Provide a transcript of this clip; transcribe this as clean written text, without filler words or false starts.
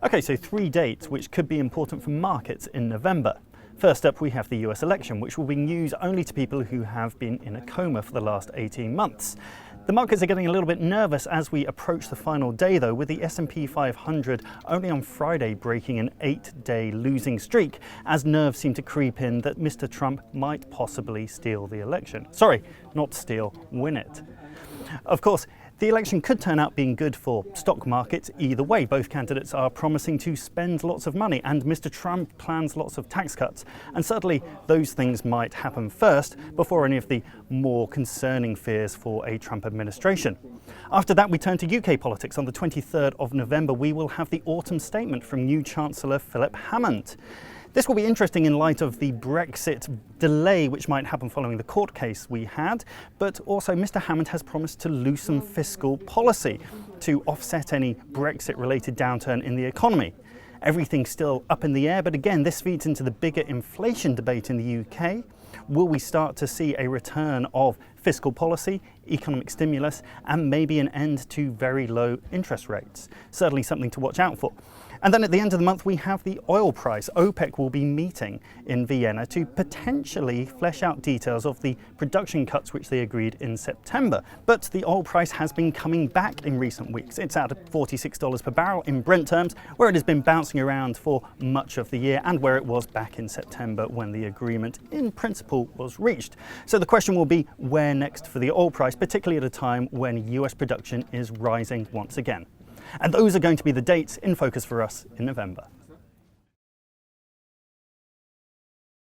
Okay, so 3 dates which could be important for markets in November. First up, we have the US election, which will be news only to people who have been in a coma for the last 18 months. The markets are getting a little bit nervous as we approach the final day, though, with the S&P 500 only on Friday breaking an 8-day losing streak, as nerves seem to creep in that Mr. Trump might possibly steal the election. Sorry, not steal, win it. Of course, the election could turn out being good for stock markets either way. Both candidates are promising to spend lots of money, and Mr. Trump plans lots of tax cuts. And certainly those things might happen first before any of the more concerning fears for a Trump administration. After that, we turn to UK politics. On the 23rd of November, we will have the autumn statement from new Chancellor Philip Hammond. This will be interesting in light of the Brexit delay which might happen following the court case we had, but also Mr. Hammond has promised to loosen fiscal policy to offset any Brexit-related downturn in the economy. Everything's still up in the air, but again, this feeds into the bigger inflation debate in the UK. Will we start to see a return of fiscal policy, economic stimulus, and maybe an end to very low interest rates? Certainly something to watch out for. And then at the end of the month, we have the oil price. Opec will be meeting in Vienna to potentially flesh out details of the production cuts which they agreed in September. But the oil price has been coming back in recent weeks. It's at $46 per barrel in Brent terms, where it has been bouncing around for much of the year and where it was back in September when the agreement in principle was reached. So the question will be where next for the oil price, particularly at a time when US production is rising once again. And those are going to be the dates in focus for us in November.